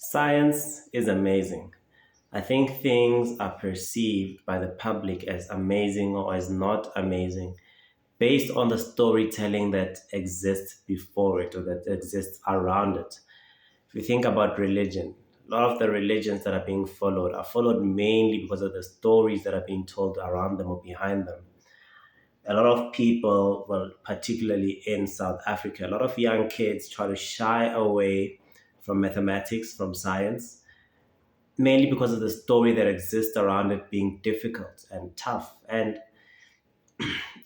Science is amazing. I think things are perceived by the public as amazing or as not amazing based on the storytelling that exists before it or that exists around it. If you think about religion, a lot of the religions that are being followed are followed mainly because of the stories that are being told around them or behind them. A lot of people, well, particularly in South Africa, a lot of young kids try to shy away from mathematics, from science, mainly because of the story that exists around it being difficult and tough. And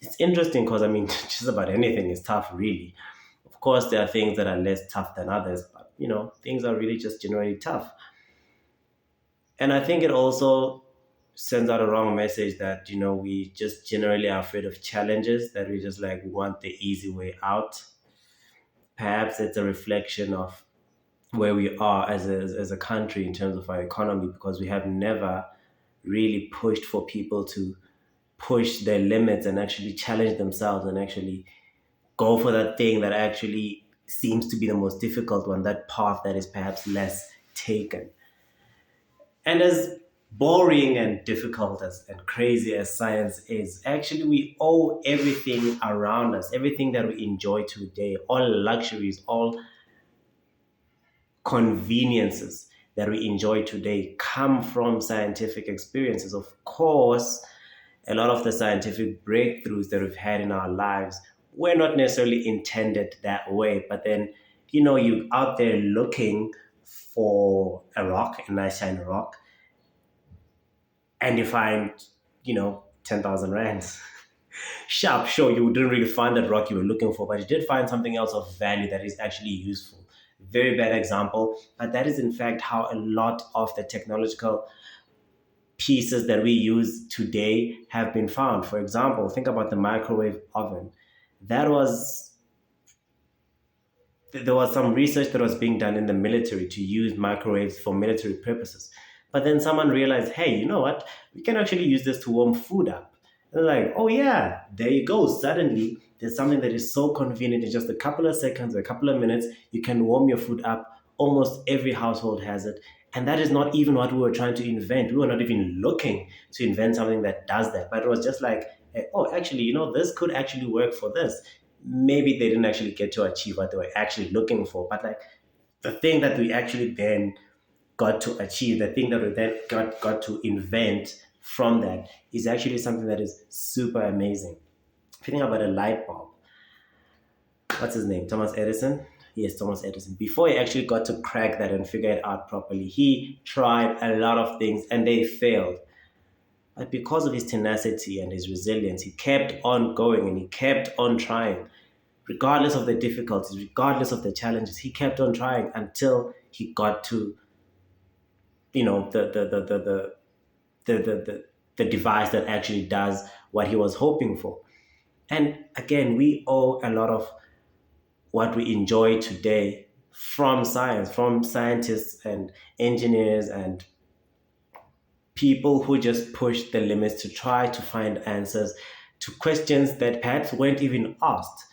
it's interesting because, I mean, just about anything is tough, really. Of course, there are things that are less tough than others, but, things are really just generally tough. And I think it also sends out a wrong message that, we just generally are afraid of challenges, that we just like want the easy way out. Perhaps it's a reflection of where we are as a country in terms of our economy because we have never really pushed for people to push their limits and actually challenge themselves and actually go for that thing that actually seems to be the most difficult one, that path that is perhaps less taken. And as boring and difficult and crazy as science is, actually, we owe everything around us, everything that we enjoy today, all luxuries, all conveniences that we enjoy today come from scientific experiences. Of course, a lot of the scientific breakthroughs that we've had in our lives were not necessarily intended that way. But then, you're out there looking for a rock, a nice shiny rock, and you find, 10,000 rands. Sharp, sure, you didn't really find that rock you were looking for, but you did find something else of value that is actually useful. Very bad example, but that is in fact how a lot of the technological pieces that we use today have been found. For example, think about the microwave oven. That was there was some research that was being done in the military to use microwaves for military purposes. But then someone realized, hey, you know what? We can actually use this to warm food up. And they're like, oh yeah, there you go. Suddenly, there's something that is so convenient in just a couple of seconds or a couple of minutes. You can warm your food up. Almost every household has it. And that is not even what we were trying to invent. We were not even looking to invent something that does that. But it was just like, oh, actually, this could actually work for this. Maybe they didn't actually get to achieve what they were actually looking for. But like the thing that we actually then got to achieve, the thing that we then got to invent from that is actually something that is super amazing. If you think about a light bulb, what's his name? Thomas Edison? Yes, Thomas Edison. Before he actually got to crack that and figure it out properly, he tried a lot of things and they failed. But because of his tenacity and his resilience, he kept on going and he kept on trying. Regardless of the difficulties, regardless of the challenges, he kept on trying until he got to, the device that actually does what he was hoping for. And again, we owe a lot of what we enjoy today from science, from scientists and engineers and people who just push the limits to try to find answers to questions that perhaps weren't even asked.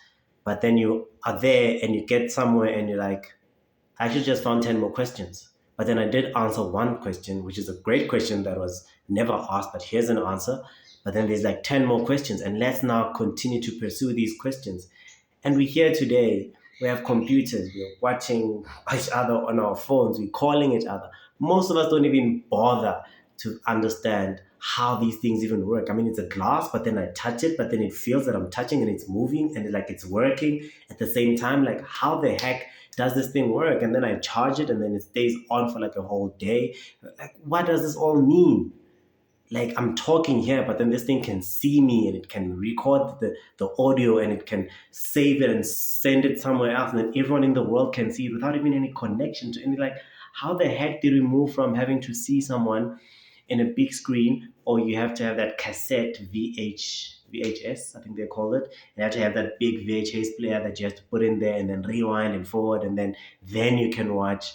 But then you are there and you get somewhere and you're like, I actually just found 10 more questions. But then I did answer one question, which is a great question that was never asked, but here's an answer. But then there's like 10 more questions. And let's now continue to pursue these questions. And we're here today. We have computers. We're watching each other on our phones. We're calling each other. Most of us don't even bother to understand how these things even work. I mean, it's a glass, but then I touch it, but then it feels that I'm touching and it's moving and like it's working at the same time. Like, how the heck does this thing work? And then I charge it and then it stays on for like a whole day. Like, what does this all mean? Like, I'm talking here, but then this thing can see me and it can record the audio and it can save it and send it somewhere else. And then everyone in the world can see it without even any connection to any, like, how the heck did we move from having to see someone in a big screen, or you have to have that cassette VHS, I think they call it. You have to have that big VHS player that you have to put in there and then rewind and forward, and then you can watch.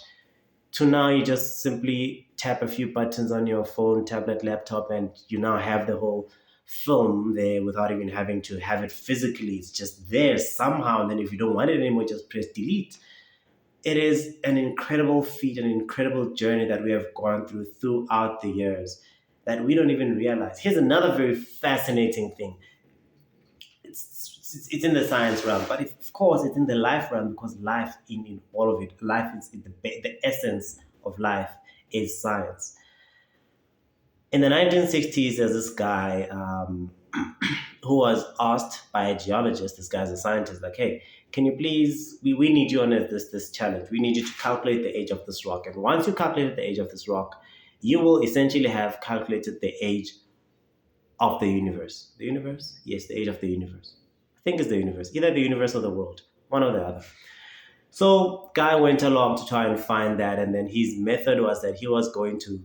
To now, you just simply tap a few buttons on your phone, tablet, laptop, and you now have the whole film there without even having to have it physically. It's just there somehow. And then if you don't want it anymore, just press delete. it is an incredible feat, an incredible journey that we have gone through throughout the years that we don't even realize. Here's another very fascinating thing. It's in the science realm, but of course it's in the life realm, because life in all of it, life is the essence of life is science. In the 1960s, there's this guy who was asked by a geologist. This guy's a scientist, like, hey, can you please, we need you on this challenge. We need you to calculate the age of this rock. And once you calculate the age of this rock, you will essentially have calculated the age of the universe. The universe? Yes, the age of the universe. I think it's the universe, either the universe or the world, one or the other. So guy went along to try and find that, and then his method was that he was going to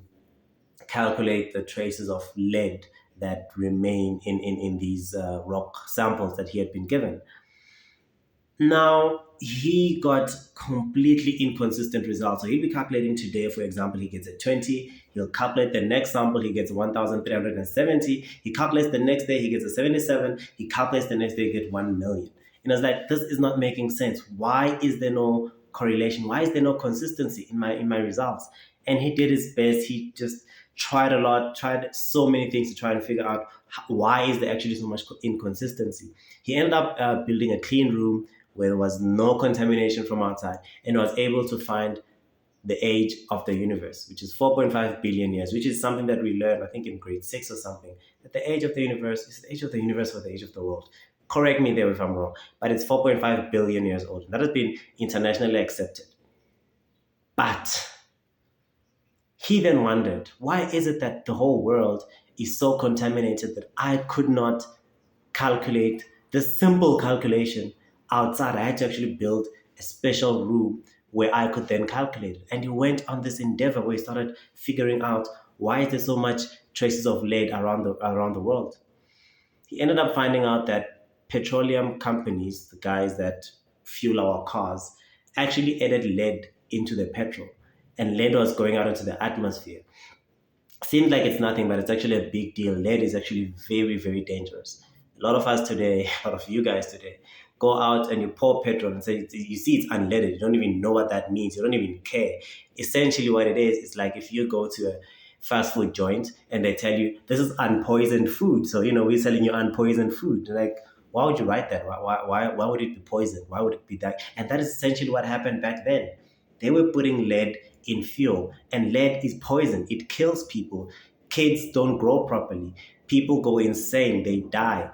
calculate the traces of lead that remain in these rock samples that he had been given. Now, he got completely inconsistent results. So he'll be calculating today, for example, he gets a 20. He'll calculate the next sample, he gets 1,370. He calculates the next day, he gets a 77. He calculates the next day, he gets 1 million. And I was like, this is not making sense. Why is there no correlation? Why is there no consistency in my results? And he did his best. He just tried a lot, tried so many things to try and figure out why is there actually so much inconsistency. He ended up building a clean room where there was no contamination from outside, and was able to find the age of the universe, which is 4.5 billion years, which is something that we learned, I think, in grade 6 or something, that the age of the universe is the age of the universe or the age of the world. Correct me there if I'm wrong, but it's 4.5 billion years old. That has been internationally accepted. But he then wondered, why is it that the whole world is so contaminated that I could not calculate this simple calculation outside? I had to actually build a special room where I could then calculate it. And he went on this endeavor where he started figuring out, why is there so much traces of lead around the world? He ended up finding out that petroleum companies, the guys that fuel our cars, actually added lead into the petrol, and lead was going out into the atmosphere. Seems like it's nothing, but it's actually a big deal. Lead is actually very, very dangerous. A lot of us today, a lot of you guys today, go out and you pour petrol and say, you see it's unleaded. You don't even know what that means. You don't even care. Essentially what it is, it's like if you go to a fast food joint and they tell you, this is unpoisoned food. So, we're selling you unpoisoned food. Like, why would you write that? Why would it be poisoned? Why would it be that? And that is essentially what happened back then. They were putting lead in fuel, and lead is poison. It kills people. Kids don't grow properly. People go insane. They die.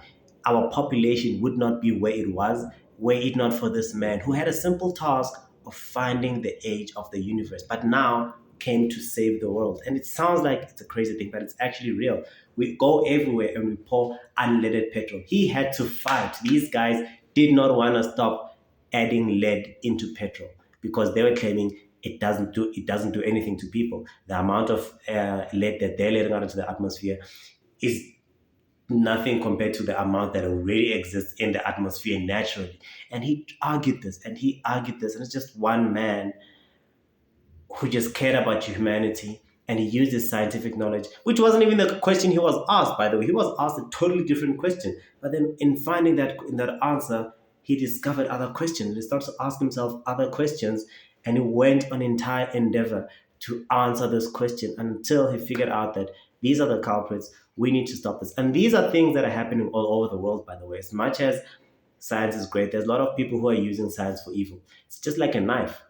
Our population would not be where it was were it not for this man who had a simple task of finding the age of the universe, but now came to save the world. And it sounds like it's a crazy thing, but it's actually real. We go everywhere and we pour unleaded petrol. He had to fight. These guys did not want to stop adding lead into petrol because they were claiming it doesn't do anything to people. The amount of lead that they're letting out into the atmosphere is nothing compared to the amount that already exists in the atmosphere naturally. And he argued this, and it's just one man who just cared about humanity, and he used his scientific knowledge, which wasn't even the question he was asked, by the way. He was asked a totally different question. But then in finding that answer, he discovered other questions. He started to ask himself other questions, and he went on an entire endeavor to answer this question until he figured out that these are the culprits. We need to stop this. And these are things that are happening all over the world, by the way. As much as science is great, there's a lot of people who are using science for evil. It's just like a knife.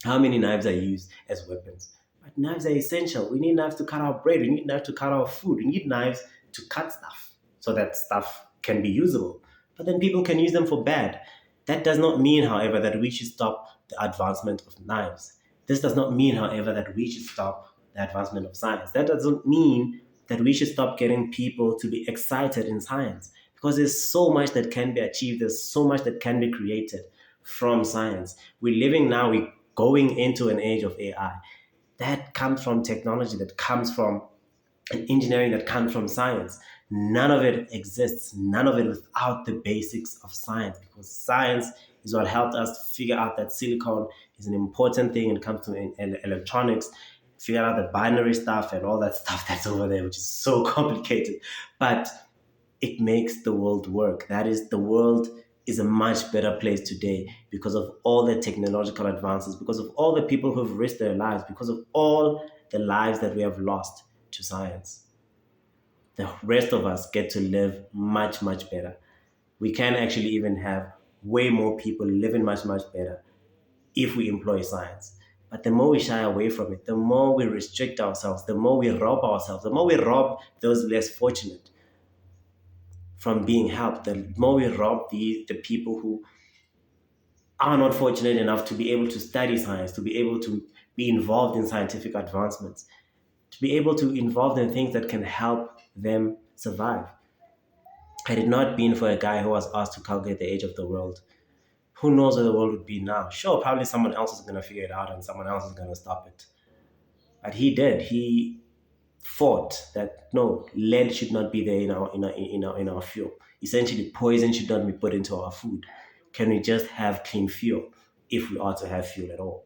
How many knives are used as weapons? But knives are essential. We need knives to cut our bread. We need knives to cut our food. We need knives to cut stuff so that stuff can be usable. But then people can use them for bad. That does not mean, however, that we should stop the advancement of knives. This does not mean, however, that we should stop the advancement of science. That doesn't mean that we should stop getting people to be excited in science, because there's so much that can be achieved. There's so much that can be created from science. We're living now, we're going into an age of AI. That comes from technology, that comes from an engineering, that comes from science. None of it exists, none of it without the basics of science, because science is what helped us figure out that silicon is an important thing when it comes to electronics, figure out the binary stuff and all that stuff that's over there, which is so complicated. But it makes the world work. That is, the world is a much better place today because of all the technological advances, because of all the people who've risked their lives, because of all the lives that we have lost to science. The rest of us get to live much, much better. We can actually even have way more people living much, much better if we employ science. But the more we shy away from it, the more we restrict ourselves, the more we rob ourselves, the more we rob those less fortunate from being helped, the more we rob the people who are not fortunate enough to be able to study science, to be able to be involved in scientific advancements, to be able to involve in things that can help them survive. Had it not been for a guy who was asked to calculate the age of the world, who knows where the world would be now? Sure, probably someone else is going to figure it out and someone else is going to stop it. But he did. He fought that no, lead should not be there in our fuel. Essentially, poison should not be put into our food. Can we just have clean fuel if we are to have fuel at all?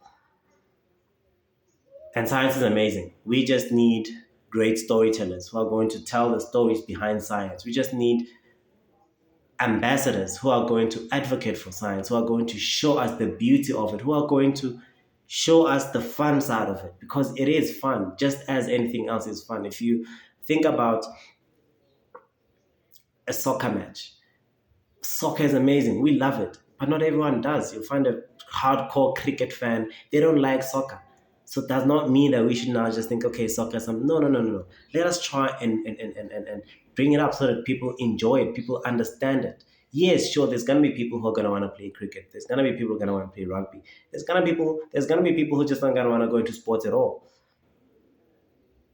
And science is amazing. We just need great storytellers who are going to tell the stories behind science. We just need ambassadors who are going to advocate for science, who are going to show us the beauty of it, who are going to show us the fun side of it, because it is fun, just as anything else is fun. If you think about a soccer match, soccer is amazing. We love it, but not everyone does. You'll find a hardcore cricket fan, they don't like soccer. So it does not mean that we should now just think, okay, soccer is something. No, no, no, no, no. Let us try and bring it up so that people enjoy it, people understand it. Yes, sure, there's gonna be people who are gonna want to play cricket. There's gonna be people who are gonna want to play rugby. There's gonna be people who just not gonna want to go into sports at all.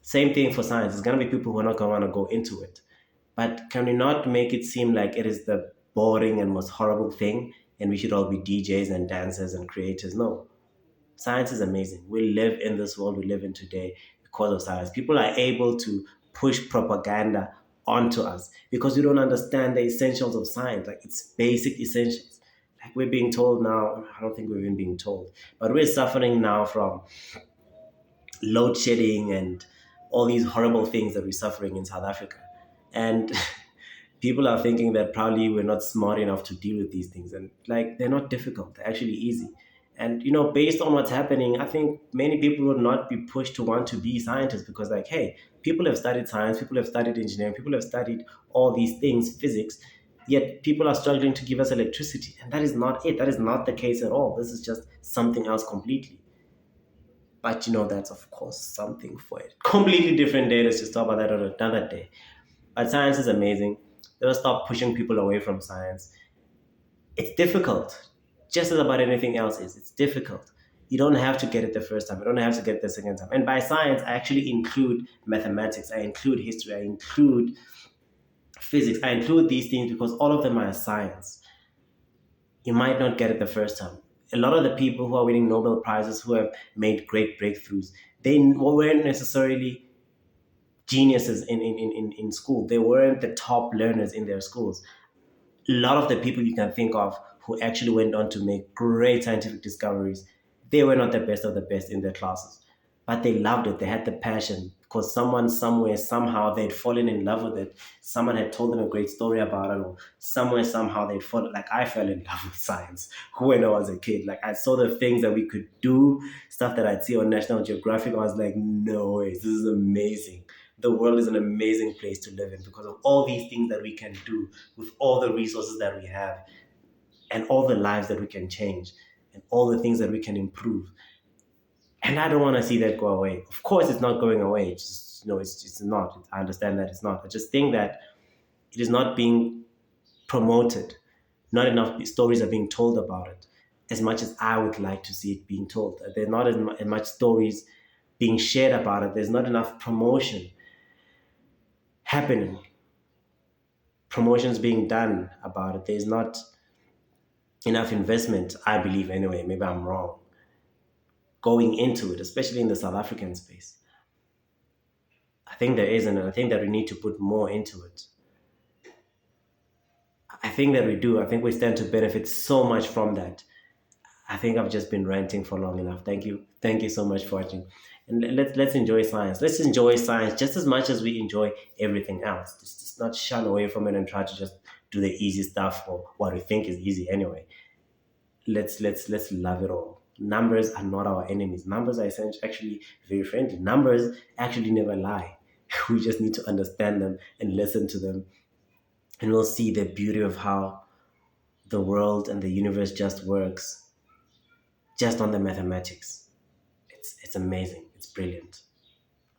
Same thing for science. There's gonna be people who are not gonna want to go into it. But can we not make it seem like it is the boring and most horrible thing and we should all be DJs and dancers and creators? No. Science is amazing. We live in this world we live in today because of science. People are able to push propaganda onto us because we don't understand the essentials of science, like its basic essentials. Like we're being told now, I don't think we're even being told, but we're suffering now from load shedding and all these horrible things that we're suffering in South Africa. And people are thinking that probably we're not smart enough to deal with these things. And like they're not difficult, they're actually easy. And based on what's happening, I think many people would not be pushed to want to be scientists because, like, hey, people have studied science, people have studied engineering, people have studied all these things, physics, yet people are struggling to give us electricity. And that is not it. That is not the case at all. This is just something else completely. But that's of course something for it. Completely different day. Let's just talk about that on another day. But science is amazing. They'll stop pushing people away from science. It's difficult, just as about anything else is. It's difficult. You don't have to get it the first time. You don't have to get it the second time. And by science, I actually include mathematics. I include history. I include physics. I include these things because all of them are science. You might not get it the first time. A lot of the people who are winning Nobel Prizes, who have made great breakthroughs, they weren't necessarily geniuses in school. They weren't the top learners in their schools. A lot of the people you can think of who actually went on to make great scientific discoveries, they were not the best of the best in their classes. But they loved it. They had the passion because someone somewhere, somehow they'd fallen in love with it. Someone had told them a great story about it, or somewhere, somehow they'd fallen. Like I fell in love with science when I was a kid. Like I saw the things that we could do, stuff that I'd see on National Geographic. I was like, no way, this is amazing. The world is an amazing place to live in because of all these things that we can do with all the resources that we have and all the lives that we can change and all the things that we can improve. And I don't want to see that go away. Of course, it's not going away. It's just, it's not. I understand that it's not. I just think that it is not being promoted. Not enough stories are being told about it as much as I would like to see it being told. There's not as much stories being shared about it. There's not enough promotion happening. Promotions being done about it. There's not enough investment, I believe anyway. Maybe I'm wrong. Going into it, especially in the South African space. I think there isn't, and I think that we need to put more into it. I think that we do. I think we stand to benefit so much from that. I think I've just been ranting for long enough. Thank you. Thank you so much for watching. And let's enjoy science. Let's enjoy science just as much as we enjoy everything else. Just not shun away from it and try to just do the easy stuff or what we think is easy anyway. Let's love it all. Numbers are not our enemies. Numbers are essentially actually very friendly. Numbers actually never lie. We just need to understand them and listen to them, and we'll see the beauty of how the world and the universe just works just on the mathematics. It's amazing. It's brilliant.